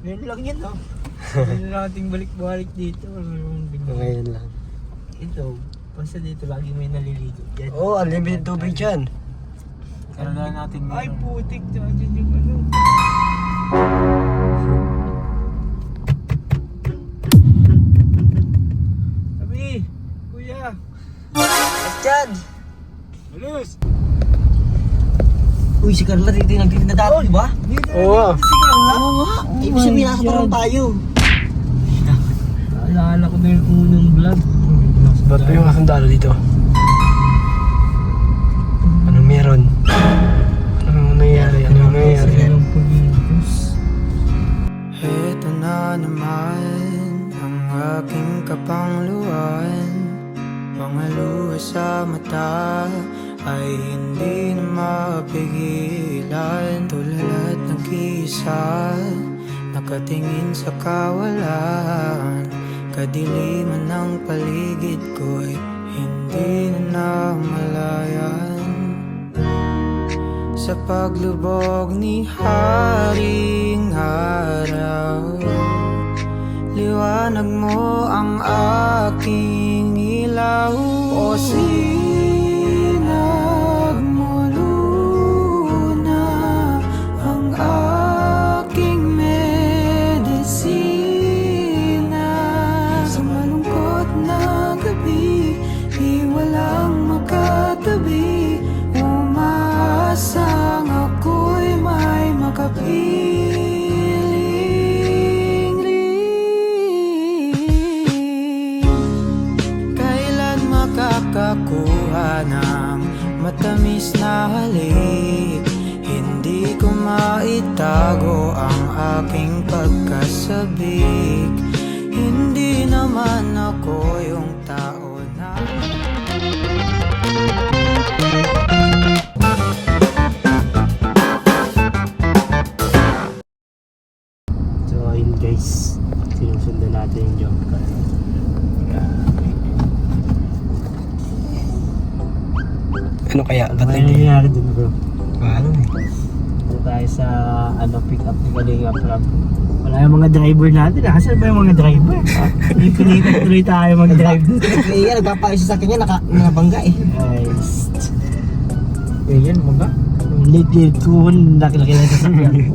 Ngayon lang yan, no? Ngayon lang ating balik-balik dito. Ngayon lang. Ito, basta dito lagi may naliligo. Yan. Oo, oh, unlimited tubig dyan. Karagahan natin Ay, meron. putik dyan yung ano. Sabi, kuya. Dyan! Alis! Uy, si Carla dito yung nagtitinda dati, di ba? Dito Oo. si Carla. Oo nga. Ibig sabihin, nasa parang tayo. Naalala ko na yung unang vlog. Ba't pa yung kasundalo dito? Ano meron? Ano nangyayari? Ano nangyayari? Ang pag-iibos. Ito na naman ang aking kapangluan. Mga luha sa mata ay hindi na mapigilan. Tulad ng kisa, nakatingin sa kawalan. Kadiliman ng paligid ko'y hindi na namalayan. Sa paglubog ni Haring Araw, liwanag mo ang aking ilaw. O sinag mo luna ang aking medisina. Sa malungkot na gabi, di walang makatabi. Umaasang ako'y may makapiling. Kailan makakakuha ng matamis na halik? Hindi ko maitago ang aking pagkasabik. Hindi naman ako yung tao na So ayun guys, sinusundan natin yung job car. Ano kaya? Ba't Ano hindi? nangyayari dun bro? Ano eh? Dito tayo sa pick up ni Kalinga Prab. Wala yung mga driver natin. Asan ba yung mga driver? Pilitan tuloy tayo mag-drive dito. Kaya nagpapaisa sa kanya, nakabangga eh. Guys. Yan mga. Late ko, laki-laki lang sa sakyan.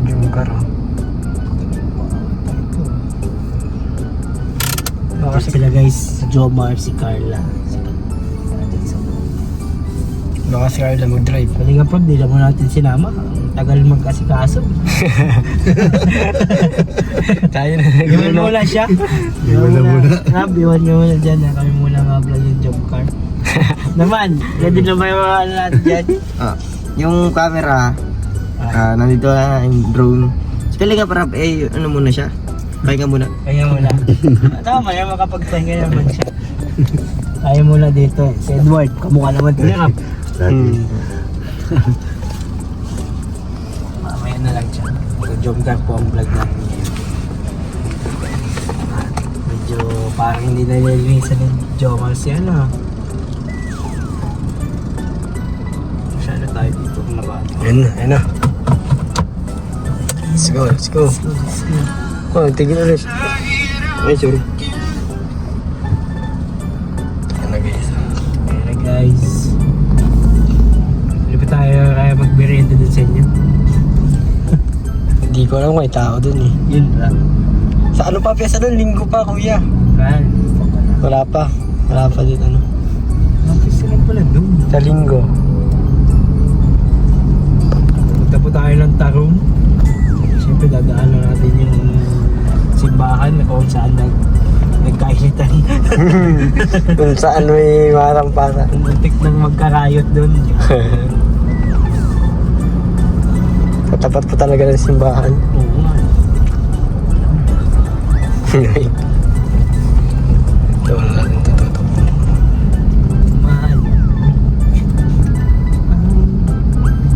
Yung karo. Kasi sila guys, si Jomar, si Carla. Baka si Carla mag-drive. Kalinga Prab, di lang mo natin sinama. Ang tagal magkasikaso. Tayo na. Iwan muna siya. Iwan muna. Iwan nyo muna dyan. Kami muna nga-vlog yung job car. Naman, ready na ba yung mga ano natin dyan? Yung camera, nandito na yung drone. Si Kalinga Prab, ano muna siya? Pahinga muna. Kaya muna. Tama yan, makapagpahinga naman siya. Kaya muna dito. Si Edward, kamukha naman tinakap. Mamaya na lang siya. Job car po ang vlog namin ngayon. Medyo parang hindi nalilinisan ng Jomar si ano. Masyado tayo dito kung nabato. Ayun na. Let's go. Oh, tigil ulit. Ay, sorry. Ayan na guys. Ayan na guys. Hindi pa tayo kaya mag-merienda dun sa inyo. Hindi ko alam kung may tao dun eh. Yun lang. Sa ano pa piyesa dun? Linggo pa kuya. Kan. Wala pa din ano. Napis lang pala dun. Sa linggo. Punta po tayo ng Tarong. Siyempre dadaanan natin yung simbahan na kung saan nagkainitan. Kung saan may marang-para. Muntik nang magkarayot dun. Katapat po talaga ng simbahan. Oo nga. Ito wala natin tututok. Mahal.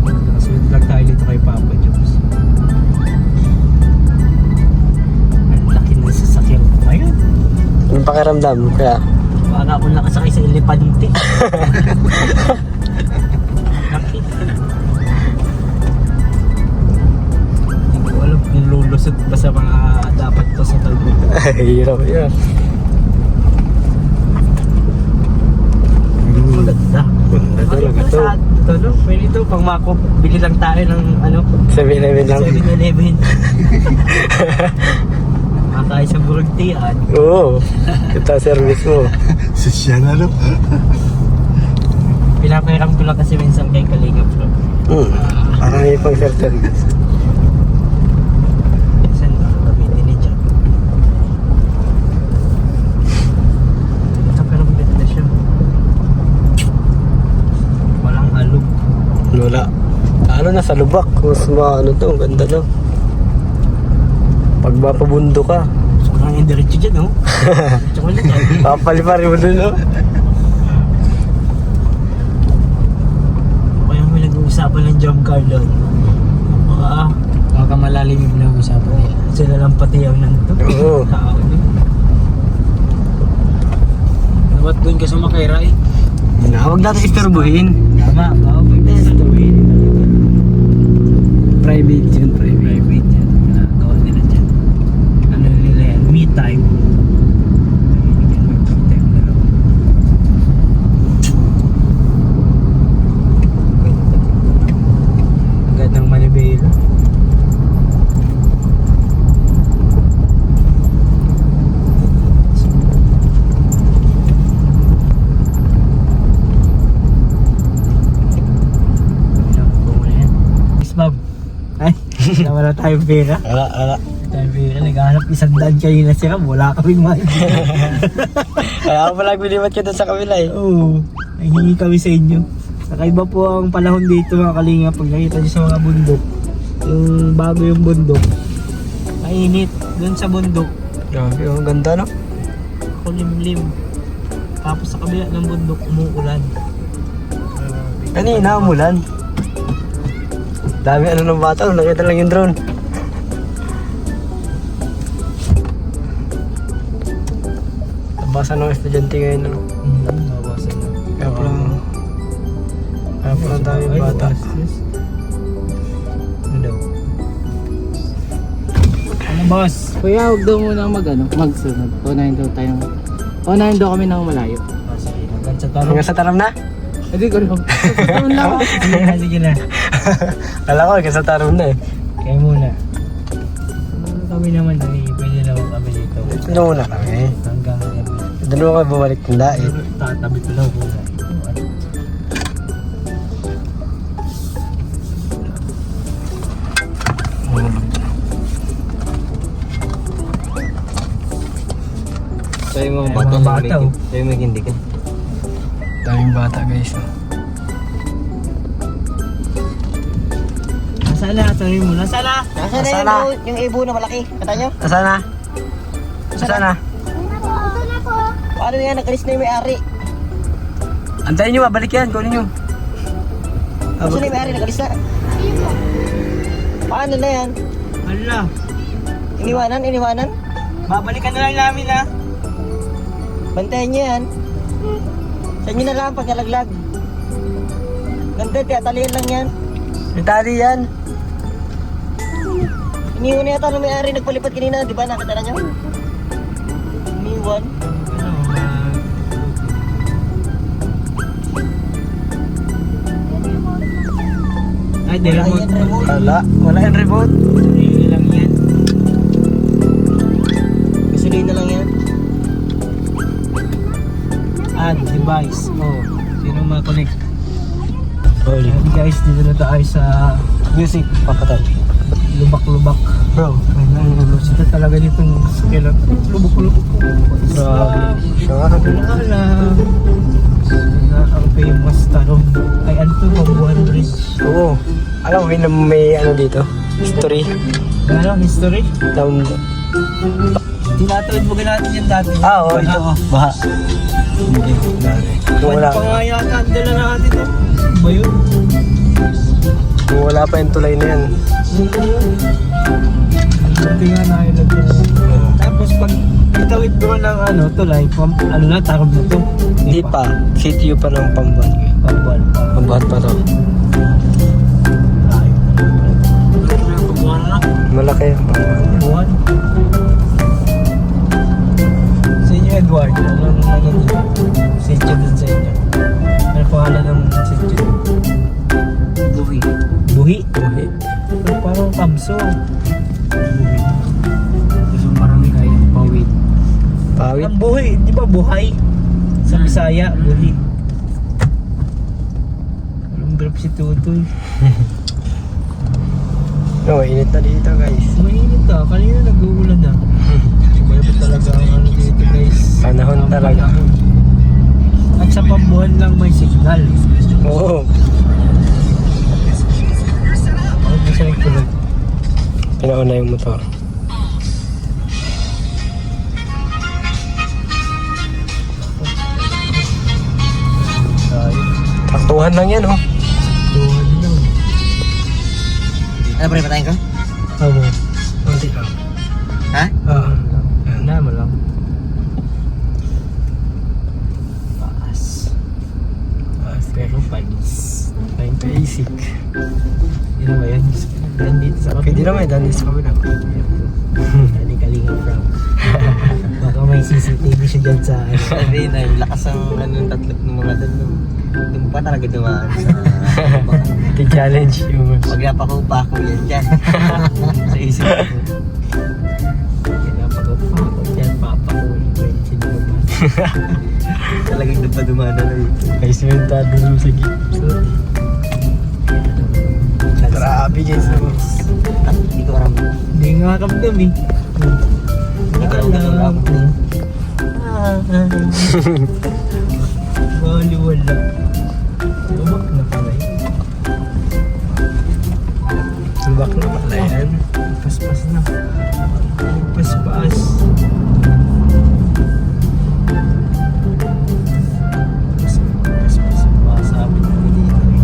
Nakasweet lang tayo dito kay Papa Jones. Ang laki ng sasakyan ko ngayon. Yung pakiramdam, kaya Baka ako nakasakay sa elepante. Hirap yan. Maganda. Ganda talaga to. Ito, no? Pwede ito, pang mako, bili lang tayo ng ano, 7-Eleven lang. 7-Eleven. Makakain sa burugtian. Oo. Ito service mo. Sisya na, no? Pinapahiram ko lang kasi minsan kay Kalinga Pro. Parang may pang service. Minsan gamitin ni Jack. Ito pero maganda siya. Walang alog. Wala. Ano nasa lubak. Mas ano to. Ang ganda no. Pag mapabundo ka. Sobrang yung diretso dyan, no? Diretso ko na dyan. Papaliparin mo dun no. Kaya may nag-uusapan ng jump car doon. Baka malalim yung pinag-uusapan nila. Sila lang pati yung nandito. Oo. Dapat doon ka sumakay, Ray. Huwag natin istorbuhin. Tama, baka mag-istorbuhin. Private yun. Private yan. Ginagawa nila dyan. Ano nila yan? Me time. Ang gandang Manibela. Bob. Ay, nawala tayong pera. Ala. Tayong pera. Naghahanap 100 kanina si Ram. Wala kaming maintindihan. Kaya ako pala bilibat ka dun sa kabila eh. Oo. Nahingi kami sa inyo. Nakaiba po ang panahon dito mga kalinga. Pag nakita nyo sa mga bundok. Yung bago yung bundok. Mainit. Doon sa bundok. Grabe, ang ganda no? Kulimlim. Tapos sa kabila ng bundok, umuulan. Kanina, umulan. Dami ano ng bata, nakita lang yung drone. Nabasan ng estudyante ngayon no? Nabawasan na. Kaya pala dami yung bata. Ano daw? Ano boss? Kuya, huwag daw muna magsunod. Unahin daw kami ng malayo. Sige, hanggang sa tanong. Hanggang sa taram na? Hindi ko rin. Susunod lang ako. Sige na. Kala ko hanggang sa taram na eh. Kaya muna. Kami naman, pwede naman kami dito. Ito muna kami. Hanggang gabi. Doon mo kayo bumalik ng dait. Tatabi ko lang muna. Sabi mo Ay, mga bata, oh. Sabi mo hindi ka. Daming bata guys. Nasaan na? Tanong mo. Nasaan na? Nasaan na yung ibo na malaki? Kata nyo? Nasaan na? Nasaan na? Paano yan? Nakalis na yung may-ari. Antayin nyo, babalik yan. Kunin nyo. Kasi na yung may-ari, nakalis na. Paano na yan? Hala. Iniwanan? Babalikan na lang namin ha. Bantayan nyo yan. Sa inyo na lang pag nalaglag. Ganda, talian lang yan. May tali yan. Iniwan na yata ng may-ari, nagpalipat kanina, di ba? Nakita na nyo? Iniwan. Ay, di remote. Ayan, remote. Wala yung remote. Hindi lang yan. Gasolina lang yan. Add device. Oh, sino ma-connect? Holy. Hey guys, dito na tayo sa Music, papatay. lubak-lubak. Bro. Ito talaga nitong kailan. Lubak-lubak. Grabe. Siya. Wala. Ang famous tanong. Ay, ano to? Bambuhan Bridge. Oo. Alam mo, may ano dito? History. Ano? History? Tinatawid mo natin yan dati. Oo. Ito. Baha. Hindi. Kung wala, Pa nga yata, ang dala natin to. Ba yun? kung wala pa yung tulay na yan. Hindi nga nailagyan. Tapos pag itawid mo ng ano, tulay, ano na, tarog na to. Hindi pa. CTU pa ng Pambuan. Pambuhan pa. Pambuan pa to. Pambuhan na. Malaki yung Pambuan. Pambuhan. Edward, anong sityo dun sa inyo? Ano pangalan ng sityo? Buhi. Buhi? Buhi. Parang Kamso. Buhi. Gusto marami kayo. Pawid. Pawit. Ang buhi, di ba buhay? Sa Bisaya, buhi. Anong grab si Tutoy? No, init na dito guys. Mainit ah, kanina nag-uulan na. Iba ba talaga ang ano dito guys? Panahon talaga. At sa pambuhan lang may signal. Oo. Ano ba siya nagtulog? Pinauna yung motor. Tayo. Taktuhan lang yan oh. Tuhan lang. Ano pre, patayin ko? Amo. Kunti lang. Ha? Ah. Wala mo lang. Paas. Paas pero panis. Pain basic. Yun ba yan? Nandito sa Pwede naman dali sa kabila. Kalinga from. Baka may CCTV siya dyan sa ano. Sabi na, yung lakas ang tatlop ng mga doon. Doon pa talaga dumaan sa Challenge yung pag napakupa ko yan dyan. Sa isip ko. Kaya pag-upako dyan, papakuli ko yung sinuman. Talagang doon pa dumaan na lang. may sementado mo sa gipso. Grabe guys. Hindi ko aram. Hindi nga kamdam eh. Hindi ko aram. Wala. Tumak na pala yun. Subak na pala yan. Paspas na. Paspas. Paspas. Masabit na dito eh.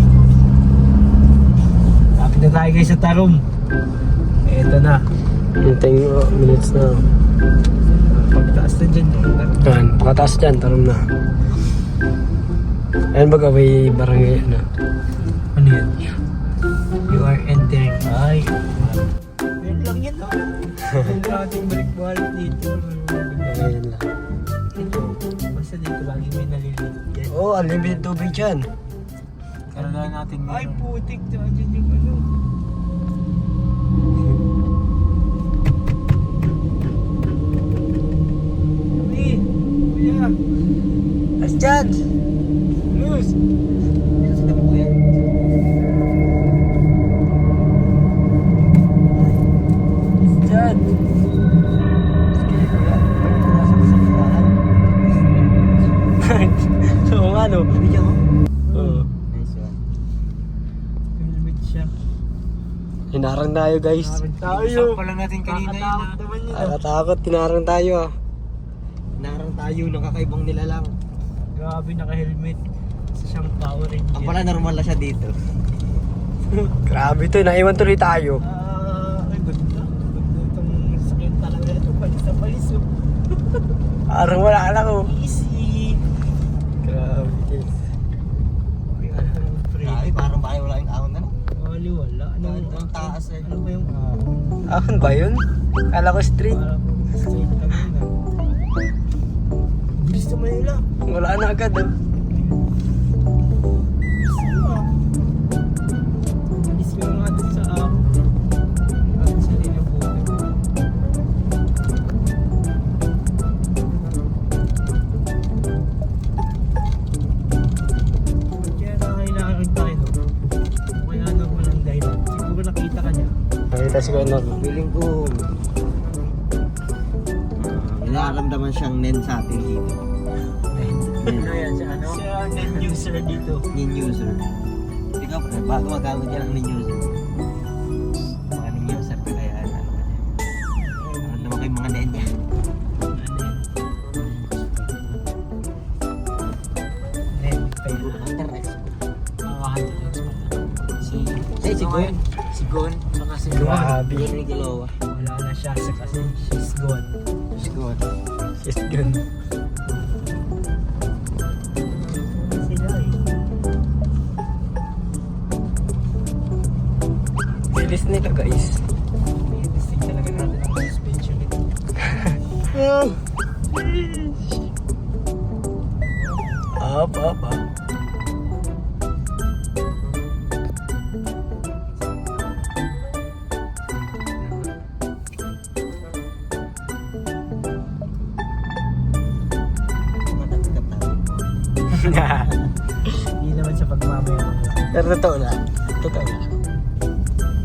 Lapit na tayo guys sa Tarom. Eto na. Hintayin mo minutes na. Pagtaas na dyan yung Tarom. Yan, pakataas dyan, tarom na. Ayan baga may barangay na. Ano yan? You are entering. Ay. Yan lang yan oh. Yan lang ating balik-balik dito. Ayan lang. Ito. Basta dito lagi may naliliit yan. Oh, unlimited tubig dyan. Karagahan natin Ay putik dyan yung ano. Kami. Kuya. As dyan! Luz. Dyan! So nga no? Video mo? Oo. Nice one. Helmet siya. Hinarang tayo guys. Tayo. pa lang natin kanina yun Nakatakot ha. naman yun. Nakatakot, tinarang tayo ah. Narang tayo ng kakaibang nilalang. Grabe naka-helmet. Sa siyang Power Ranger. Ang pala normal na siya dito. Grabe to, naiwan tuloy tayo. Ay ganda. Ganda itong sakyan talaga. Ito palis na palis. Oh. Parang wala lang oh. Easy. Grabe guys. Grabe, parang bahay wala yung ahon na no? Wali wala. Ang taas eh. Ano ba yung Ahon ba yun? Kala ko street. Parang straight lang yun ah. Bilis naman nila. Wala na agad oh. Bilis ko nga dun sa ako. Sa nilibutan. Kaya nakailangan tayo no? May ano walang dahilan. Siguro nakita ka niya. Nakita si Kuya Nor. Feeling ko nararamdaman siyang nen sa atin dito. Ano yan siya ano? Siya ang end user dito. Nin user. Ikaw pre, baka magamit yan ang nin user. Mga nin user ka kaya ano naman kayo mga nen yan. Si Gon. Si Gon. Saka si Gon. Grabe. Henry Galowa. Wala na siya kasi she's gone. Just go on. Yes, gun. Sila eh. Bilis nila guys. May distinct talaga natin ang suspension nito. Up. Matanggap tayo. Hindi naman sa pagmamayabang lang. Pero totoo lang.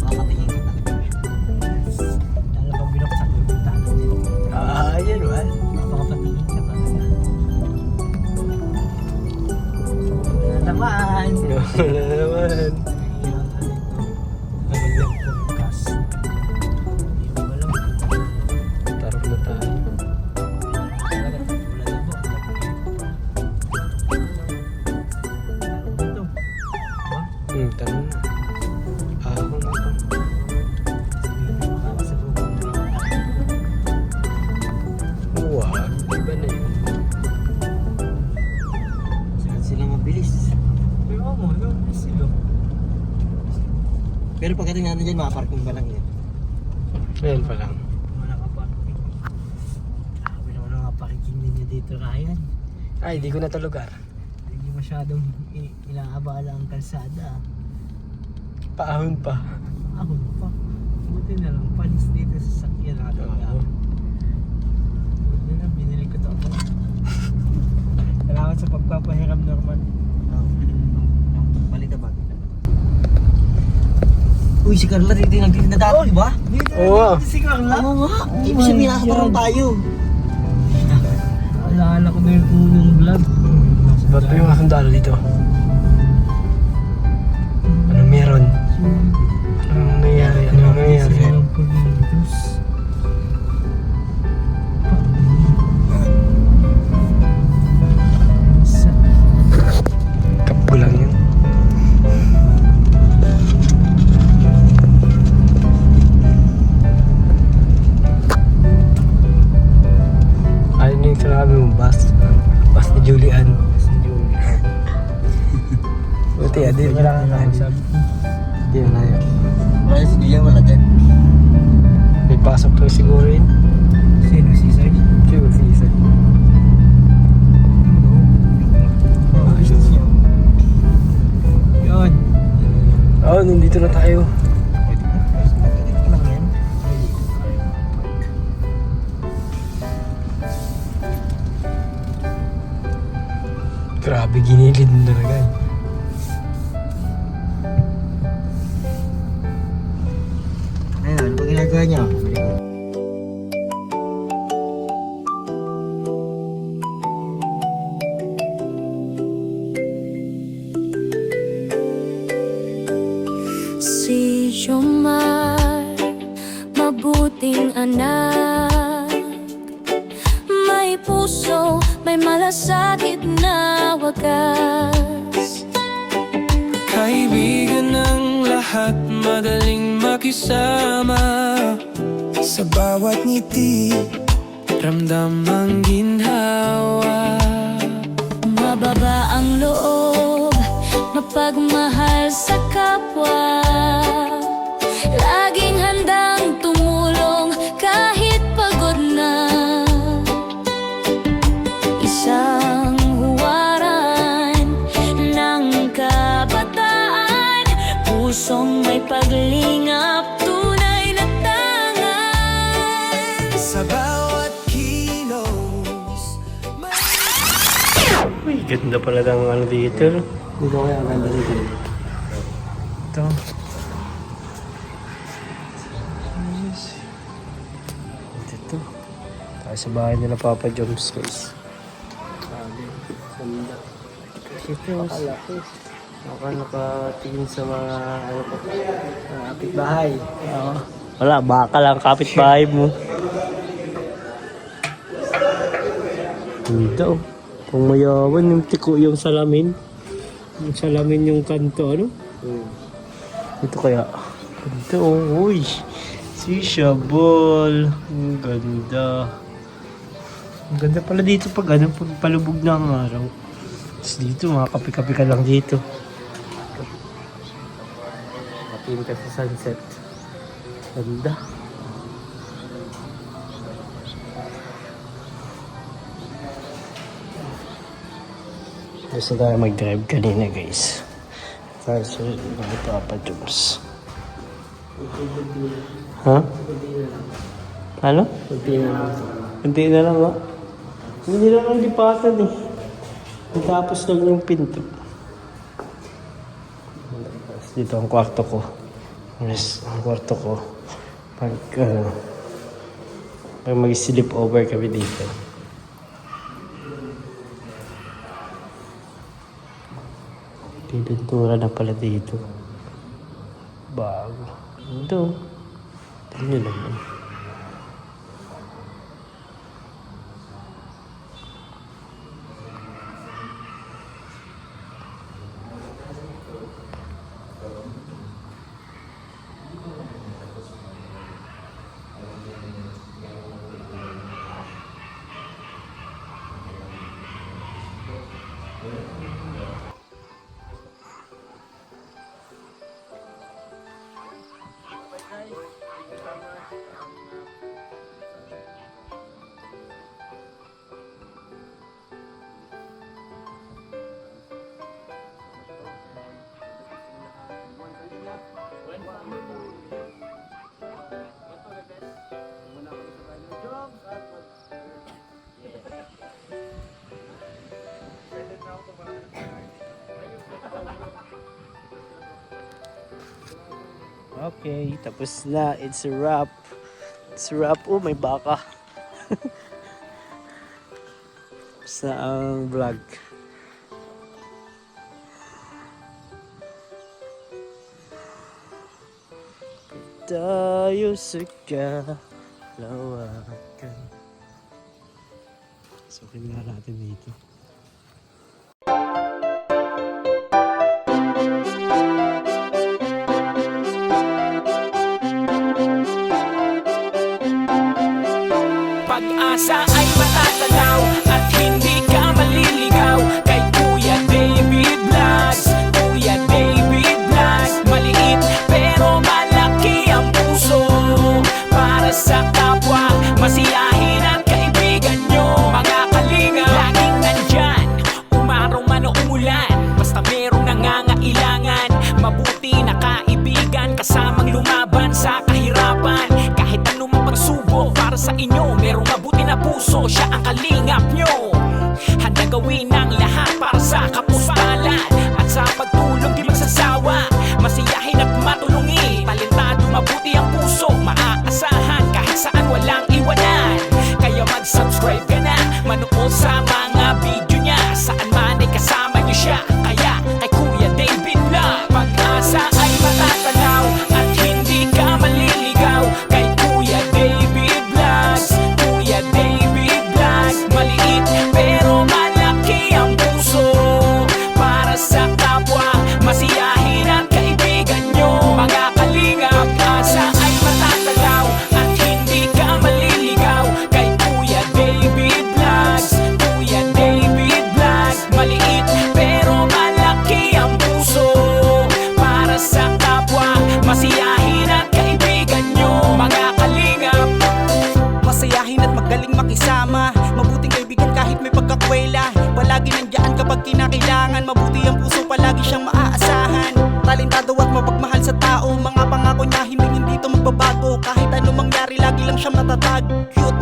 Makapatingin ka talaga. Lalo pag binuksan ko yung talo din. Yan man. Makapatingin ka talaga. Wala naman. Wala naman. Yung podcast. Yung walang Tarap na tayo. talaga. Wala na po. Ito. Tanong na. Ako na to. Wag. Iba na yun. Saan sila mabilis? Pero mo, yung silo. Pero pagdating natin dyan, makaparking pa lang yan. Ayan pa lang. Wala ka parking. Grabe naman ang parking ninyo dito, Ryan. Ay, di ko na to lugar. Hindi masyadong ilaabala ang kalsada. Paahon pa. Ako pa. Buti na lang, panis dito sa sakyan na Oo. Buti na, binili ko to. Kailangan sa pagpapahiram normal. Balik ka ba? Uy, si Carla dito yung nagtitinda dati, di ba? Dito Oo. si Carla. Oo nga. Ibig sabihin, nakakaroon tayo. Alala ko na yung unang vlog. Ba't pa yung mga sundalo dito? Anong meron? Anong nangyayari? Anong nangyayari? Ang pag-iidos. Kapgo lang yun. Ayun yung sinabi mong bus. Bus ni Julian. Buti, adi mo lang ang Sabi ko, Hindi na yun. Wala si Julia, wala dyan. May pasok to siguro yun. sino si Sai? Sure, si Yun. Oh, nandito na tayo. Ito lang yan. Grabe, ginilid mo talaga. Ayun, ano ba ginagawa niyo? Si Jomar, mabuting anak. May puso, may malasakit na wagas. Kaibigan ng lahat, madaling makisama. Sa bawat ngiti, ramdam ang ginhawa. Mababa ang loob, mapagmahal sa kapwa. Laging handang tumulong kahit pagod na. Isang huwaran ng kabataan, pusong may paglingap, tunay na tangan. Sa bawat kilos, Uy, ganda pala ng ano dito. Dito kaya ang ganda dito. Ito. Dito. Tayo sa bahay nila Papa Joms, guys. Grabe. Ganda. Kasi ito, pakalaki. Nakatingin sa mga kapitbahay. Oo. Wala, baka lang kapitbahay mo. Ganda, oh. Kung mayawan, yung tiko yung salamin. Yung salamin yung kanto, ano? Ito kaya. Ganda, oh. Uy. Sisha ball. Ang ganda. Ang ganda pala dito pag ano, pag palubog ng araw. Tapos dito, mga kape-kape ka lang dito. Kapiin ka sa sunset. Ganda. Gusto tayo mag-drive kanina guys. Tayo sa mga Papa Jones. Ha? Ano? Hindi na lang ba? Hindi na lang lipatan eh. Tapos lang yung pinto. Dito ang kwarto ko. Yes, ang kwarto ko. Pag mag-sleep over kami dito. Pintura na pala dito. Bago. Ito. Tingnan naman. Okay, tapos na. It's a wrap. It's a wrap. Oh, may baka. Tapos na ang vlog. Tayo sa kalawakan. So, kailangan natin dito. Pag-asa ay matatanaw at hindi ka maliligaw kay Kuya David Vlogs. Kuya David Vlogs, maliit pero malaki ang puso para sa kapwa, masiyahin at kaibigan nyo. Mga kalinga, laging nandyan, umaraw man o umulan, basta merong nangangailangan. Mabuti na kaibigan, kasamang lumaban sa kahirapan. Kahit anumang pagsubok para sa inyo, merong mabuti na puso, siya ang kalingap nyo. Handa gawin ang lahat para sa kapustalan, at sa pagtulong di magsasawa, masiyahin at matulungin. Talentado, mabuti ang puso, maaasahan kahit saan walang iwanan. Kaya mag-subscribe ka na, manood sa mga video niya, saan man ay kasama niyo siya. Kaya kay Kuya David Vlog, pag-asa ay matatanaw at hindi ka maliligaw kay Kuya David Vlogs. Kuya David Vlogs, maliit pero malaki ang puso para sa kapwa, masiyahin at kaibigan nyo. Mga kalinga, pag-asa ay matatanaw at hindi ka maliligaw kay Kuya David Vlogs. Kuya David Vlogs, maliit pero malaki ang puso para sa kapwa, masiyahin at kaibigan nyo. Mga kalinga, masayahin at magaling makisama, mabuting kaibigan kahit may pagkakwela. Palagi nandiyan kapag kinakailangan, mabuti ang puso, palagi siyang maaasahan. Talentado at mapagmahal sa tao, mga pangako niya hindi to magbabago. Kahit anong mangyari, lagi lang siyang matatag. Cute